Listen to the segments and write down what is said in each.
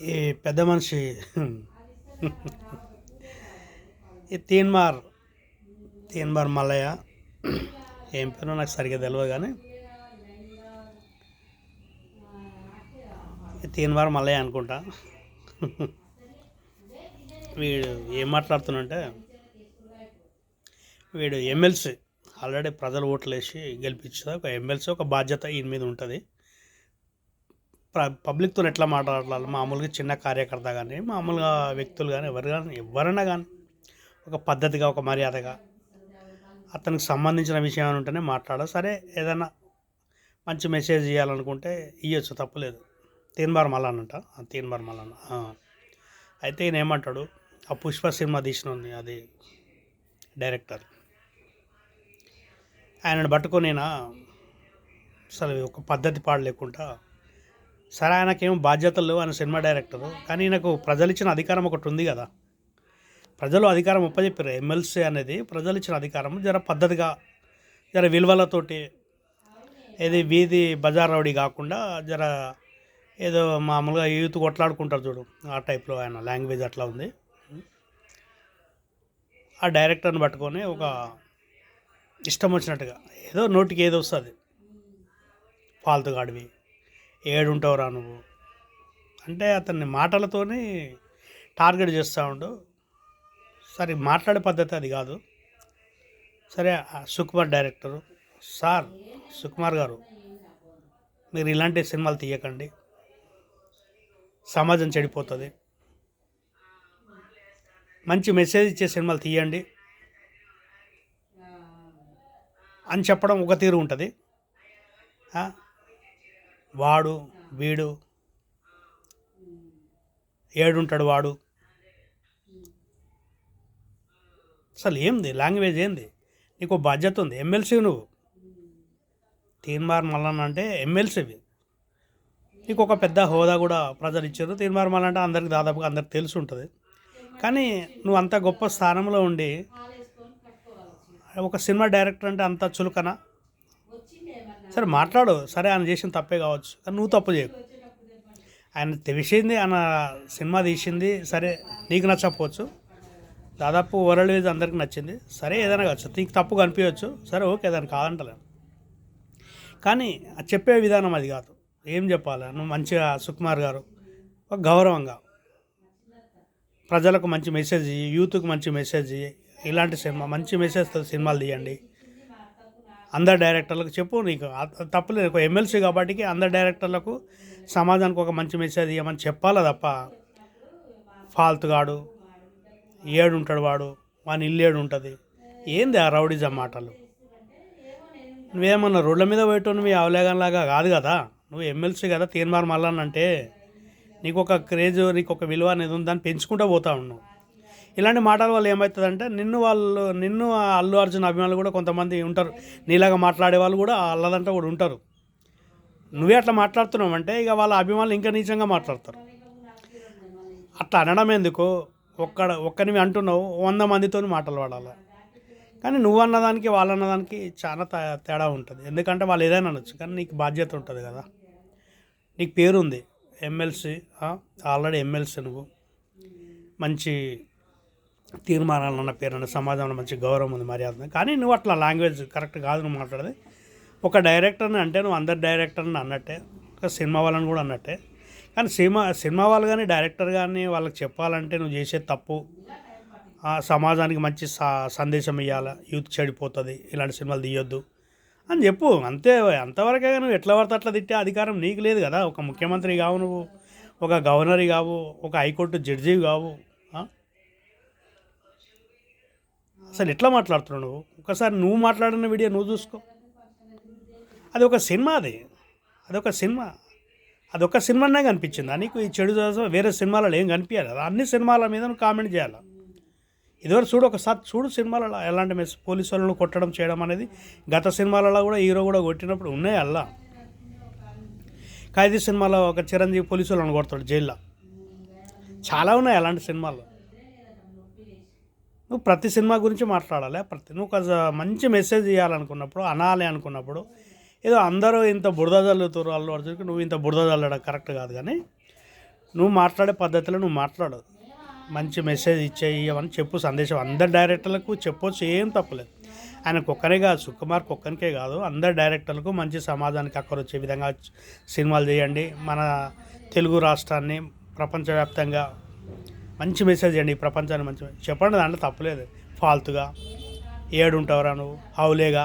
ఈ పెద్ద మనిషి ఈ తీన్మార్ మల్లయ్య ఏం పేరో నాకు సరిగ్గా తెలియదు కానీ ఈ తీన్మార్ మల్లయ్య అనుకుంటా. వీడు ఏం మాట్లాడుతున్నంటే వీడు ఎమ్మెల్సీ ఆల్రెడీ ప్రజలు ఓట్లు వేసి గెలిపించారు. ఒక ఎమ్మెల్సీ ఒక బాధ్యత ఈయన మీద ఉంటుంది. పబ్లిక్తో ఎట్లా మాట్లాడాలి, మామూలుగా చిన్న కార్యకర్త కానీ మామూలుగా వ్యక్తులు కానీ ఎవరైనా కానీ ఒక పద్ధతిగా ఒక మర్యాదగా అతనికి సంబంధించిన విషయం ఏమైనా ఉంటేనే మాట్లాడాలి. సరే ఏదైనా మంచి మెసేజ్ ఇవ్వాలనుకుంటే ఇవ్వచ్చు, తప్పులేదు. తీన్మార్ మల్లన్న తీన్మార్ మల్లన్న అయితే ఈయన ఏమంటాడు, ఆ పుష్ప సినిమా తీసిన అది డైరెక్టర్ ఆయనను పట్టుకొని అసలు ఒక పద్ధతి పాడు లేకుండా, సరే ఆయనకేమో బాధ్యతలు లేవు, ఆయన సినిమా డైరెక్టరు, కానీ ఈయనకు ప్రజలు ఇచ్చిన అధికారం ఒకటి ఉంది కదా. ప్రజలు అధికారం ఒప్పచెప్పారు. ఎమ్మెల్సీ అనేది ప్రజలు ఇచ్చిన అధికారం, జర పద్ధతిగా జర విలువలతోటి, ఏది వీధి బజార్ రౌడీ కాకుండా జర ఏదో మామూలుగా యూత్ కొట్లాడుకుంటారు చూడు, ఆ టైప్లో ఆయన లాంగ్వేజ్ అట్లా ఉంది. ఆ డైరెక్టర్ని పట్టుకొని ఒక ఇష్టం వచ్చినట్టుగా ఏదో నోటికి ఏదో వస్తుంది, ఫాల్తుగాడివి, ఏడుంటావురా నువ్వు అంటే అతన్ని మాటలతోని టార్గెట్ చేస్తూ ఉండు. సరే మాట్లాడే పద్ధతి అది కాదు. సరే సుకుమార్ డైరెక్టరు, సార్ సుకుమార్ గారు మీరు ఇలాంటి సినిమాలు తీయకండి, సమాజం చెడిపోతుంది, మంచి మెసేజ్ ఇచ్చే సినిమాలు తీయండి అని చెప్పడం ఒక తీరు ఉంటుంది. వాడు వీడు ఏడుంటాడు వాడు, అసలు ఏంది లాంగ్వేజ్, ఏంది? నీకు బాధ్యత ఉంది, ఎమ్మెల్సీ నువ్వు. తీన్మార్ మల్లన్న అంటే ఎమ్మెల్సీవి, నీకు ఒక పెద్ద హోదా కూడా ప్రజలు ఇచ్చారు. తీన్మార్ మల్లన్న అంటే అందరికి దాదాపుగా అందరికి తెలిసి ఉంటుంది. కానీ నువ్వు అంత గొప్ప స్థానంలో ఉండి ఒక సినిమా డైరెక్టర్ అంటే అంత చులకన. సరే మాట్లాడు, సరే ఆయన చేసిన తప్పే కావచ్చు, కానీ నువ్వు తప్పు చేయకు. ఆయన తెలిసింది, ఆయన సినిమా తీసింది, సరే నీకు నచ్చకపోవచ్చు, దాదాపు ఓవరాల్ వేజ్ అందరికి నచ్చింది, సరే ఏదైనా కావచ్చు, నీకు తప్పు కనిపించవచ్చు, సరే ఓకే దాన్ని కాదంటలేను. కానీ చెప్పే విధానం అది కాదు. ఏం చెప్పాలి, నువ్వు మంచిగా సుకుమార్ గారు ఒక గౌరవంగా ప్రజలకు మంచి మెసేజ్ ఇయ్యి, యూత్కి మంచి మెసేజ్ ఇయ్యి, ఇలాంటి సినిమా మంచి మెసేజ్తో సినిమాలు తీయండి. అందరు డైరెక్టర్లకు చెప్పు, నీకు తప్పలేదు, ఒక ఎమ్మెల్సీ కాబట్టి అందరు డైరెక్టర్లకు సమాజానికి ఒక మంచి మెసేజ్ ఇవ్వమని చెప్పాలా తప్ప, ఫాల్తుగాడు ఏడుంటాడు వాడు, వాని ఇల్లు ఏడు ఉంటుంది, ఏంది ఆ రౌడిజం మాటలు? నువ్వేమన్నా రోడ్ల మీద పోయేటో నువ్వు అవలేగంలాగా కాదు కదా, నువ్వు ఎమ్మెల్సీ కదా. తీన్మార్ మల్లన్న అంటే నీకు ఒక క్రేజ్, నీకు ఒక విలువ అనేది ఉంది, దాన్ని పెంచుకుంటూ పోతా ఉన్నావు. ఇలాంటి మాటల వల్ల ఏమవుతుందంటే నిన్ను అల్లు అర్జున్ అభిమానులు కూడా కొంతమంది ఉంటారు, నీలాగా మాట్లాడే వాళ్ళు కూడా అల్లదంటే కూడా ఉంటారు. నువ్వే అట్లా మాట్లాడుతున్నావు అంటే ఇక వాళ్ళ అభిమానులు ఇంకా నీచంగా మాట్లాడతారు. అట్లా అనడం ఎందుకు, ఒక్కనివి అంటున్నావు, 100 మందితో మాటలు పడాలి. కానీ నువ్వు అన్నదానికి వాళ్ళు అన్నదానికి చాలా తేడా ఉంటుంది. ఎందుకంటే వాళ్ళు ఏదైనా అనొచ్చు, కానీ నీకు బాధ్యత ఉంటుంది కదా, నీకు పేరు ఉంది, ఎమ్మెల్సీ, ఆల్రెడీ ఎమ్మెల్సీ నువ్వు, మంచి తీర్మానాలన్న పేరు, సమాజంలో మంచి గౌరవం ఉంది, మర్యాద. కానీ నువ్వు అట్లా లాంగ్వేజ్ కరెక్ట్ కాదు నువ్వు మాట్లాడేది. ఒక డైరెక్టర్ని అంటే నువ్వు అందరు డైరెక్టర్ని అన్నట్టే, ఒక సినిమా వాళ్ళని కూడా అన్నట్టే. కానీ సినిమా వాళ్ళు కానీ డైరెక్టర్ కానీ వాళ్ళకి చెప్పాలంటే నువ్వు చేసే తప్పు, సమాజానికి మంచి సందేశం ఇవ్వాలి, యూత్ చెడిపోతుంది, ఇలాంటి సినిమాలు తీయొద్దు అని చెప్పు, అంతే. అంతవరకే నువ్వు ఎట్లా పడితే అట్లా తిట్టే అధికారం నీకు లేదు కదా. ఒక ముఖ్యమంత్రి కావు నువ్వు, ఒక గవర్నర్ కావు, ఒక హైకోర్టు జడ్జి కావు. అసలు ఎట్లా మాట్లాడుతున్నావు నువ్వు? ఒకసారి నువ్వు మాట్లాడిన వీడియో నువ్వు చూసుకో. అది ఒక సినిమా, అదొక సినిమానే కనిపించిందా నీకు? ఈ చెడు వేరే సినిమాలలో ఏం కనిపించాలి కదా. అన్ని సినిమాల మీద నువ్వు కామెంట్ చేయాలి. ఇదివరకు చూడు, ఒకసారి చూడు సినిమాలలో ఎలాంటి పోలీసు వాళ్ళను కొట్టడం చేయడం అనేది. గత సినిమాలలో కూడా హీరో కూడా కొట్టినప్పుడు ఉన్నాయి. అలా ఖైదీ సినిమాలో ఒక చిరంజీవి పోలీసు వాళ్ళని కొడతాడు జైల్లో. చాలా ఉన్నాయి అలాంటి సినిమాలు. నువ్వు ప్రతి సినిమా గురించి మాట్లాడాలి. నువ్వు ఒక మంచి మెసేజ్ ఇవ్వాలనుకున్నప్పుడు, అనాలి అనుకున్నప్పుడు, ఏదో అందరూ ఇంత బురద చల్లుతారు అల్లు అర్జున్కి, నువ్వు ఇంత బురద చల్లడం కరెక్ట్ కాదు. కానీ నువ్వు మాట్లాడే పద్ధతిలో నువ్వు మాట్లాడు, మంచి మెసేజ్ ఇచ్చేయమని చెప్పు, సందేశం అందరు డైరెక్టర్లకు చెప్పొచ్చు, ఏం తప్పలేదు. ఆయనకు ఒక్కరే కాదు, సుకుమార్కి ఒక్కరికే కాదు, అందరు డైరెక్టర్లకు మంచి సమాజానికి అక్కడ వచ్చే విధంగా సినిమాలు చేయండి. మన తెలుగు రాష్ట్రాన్ని ప్రపంచవ్యాప్తంగా మంచి మెసేజ్ చేయండి, ఈ ప్రపంచాన్ని మంచి చెప్పండి, దాంట్లో తప్పలేదు. ఫాల్తుగా ఏడుంటావురా నువ్వు, హౌలేగా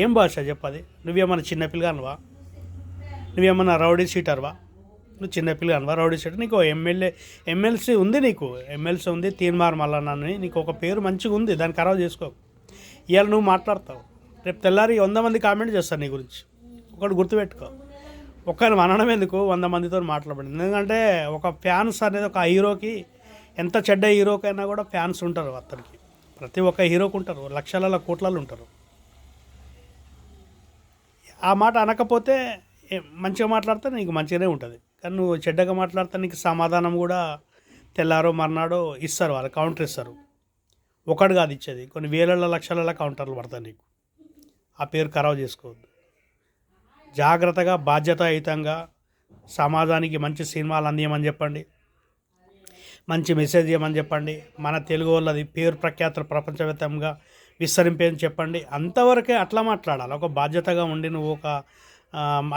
ఏం భాష చెప్పది? నువ్వేమన్నా చిన్నపిల్లగానువా? నువ్వేమన్నా రౌడీ షీటర్వా? నువ్వు చిన్నపిల్లగానువా? Rowdy sheeter? నీకు ఎమ్మెల్సీ ఉంది, నీకు ఎమ్మెల్సీ ఉంది, తీన్మార్ మల్లన్నని, నీకు ఒక పేరు మంచిగా ఉంది, దాన్ని ఖరాబ్ చేసుకో. ఇవాళ నువ్వు మాట్లాడతావు, రేపు తెల్లారి 100 మంది కామెంట్ చేస్తారు నీ గురించి. ఒకటి గుర్తుపెట్టుకో, ఒక్కరిని అనడం ఎందుకు, 100 మందితో మాట్లాడండి. ఎందుకంటే ఒక ఫ్యాన్స్ అనేది ఒక హీరోకి, ఎంత చెడ్డ హీరోకైనా కూడా ఫ్యాన్స్ ఉంటారు అతనికి. ప్రతి ఒక్క హీరోకి ఉంటారు, లక్షల కోట్లలో ఉంటారు. ఆ మాట అనకపోతే మంచిగా మాట్లాడితే నీకు మంచిగానే ఉంటుంది, కానీ నువ్వు చెడ్డగా మాట్లాడితే నీకు సమాధానం కూడా తెల్లారో మర్నాడో ఇస్తారు, వాళ్ళు కౌంటర్ ఇస్తారు. ఒకటి కాదు ఇచ్చేది, కొన్ని వేల లక్షల కౌంటర్లు పడతాయి నీకు. ఆ పేరు ఖరాబ్ చేసుకోవద్దు. జాగ్రత్తగా బాధ్యతాయుతంగా సమాజానికి మంచి సినిమాలు అందియమని చెప్పండి, మంచి మెసేజ్ ఇవ్వమని చెప్పండి. మన తెలుగు వాళ్ళది పేరు ప్రఖ్యాతులు ప్రపంచవ్యాప్తంగా విస్తరింపేని చెప్పండి. అంతవరకే అట్లా మాట్లాడాలి. ఒక బాధ్యతగా ఉండి నువ్వు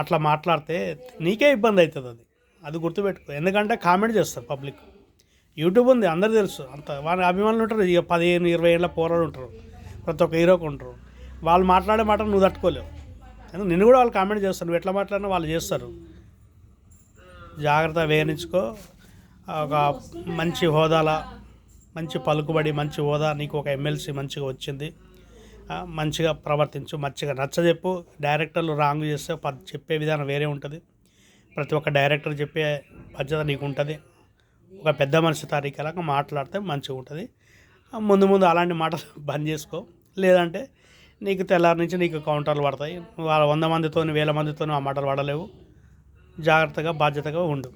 అట్లా మాట్లాడితే నీకే ఇబ్బంది అవుతుంది. అది గుర్తుపెట్టుకో. ఎందుకంటే కామెంట్ చేస్తారు పబ్లిక్. యూట్యూబ్ ఉంది, అందరూ తెలుసు, అంత వాళ్ళ అభిమానులు ఉంటారు. ఇక 15-20 ఏళ్ళ పోరాడు ఉంటారు, ప్రతి ఒక్క హీరోకి ఉంటారు. వాళ్ళు మాట్లాడే మాటలు నువ్వు తట్టుకోలేవు. నిన్ను కూడా వాళ్ళు కామెంట్ చేస్తారు, నువ్వు ఎట్లా మాట్లాడినా వాళ్ళు చేస్తారు. జాగ్రత్త వేయించుకో. ఒక మంచి హోదాల, మంచి పలుకుబడి, మంచి హోదా నీకు ఒక ఎమ్మెల్సీ మంచిగా వచ్చింది. మంచిగా ప్రవర్తించు, మంచిగా నచ్చజెప్పు. డైరెక్టర్లు రాంగ్ చేస్తే చెప్పే విధానం వేరే ఉంటుంది. ప్రతి ఒక్క డైరెక్టర్ చెప్పే బాధ్యత నీకు ఉంటుంది. ఒక పెద్ద మనిషి తారీఖులాగా మాట్లాడితే మంచిగా ఉంటుంది. ముందు అలాంటి మాటలు బంద్ చేసుకో, లేదంటే నీకు తెల్లారి నుంచి నీకు కౌంటర్లు పడతాయి. వాళ్ళ 100 మందితో 1000 మందితో ఆ మాటలు పడలేవు. జాగ్రత్తగా బాధ్యతగా ఉండు.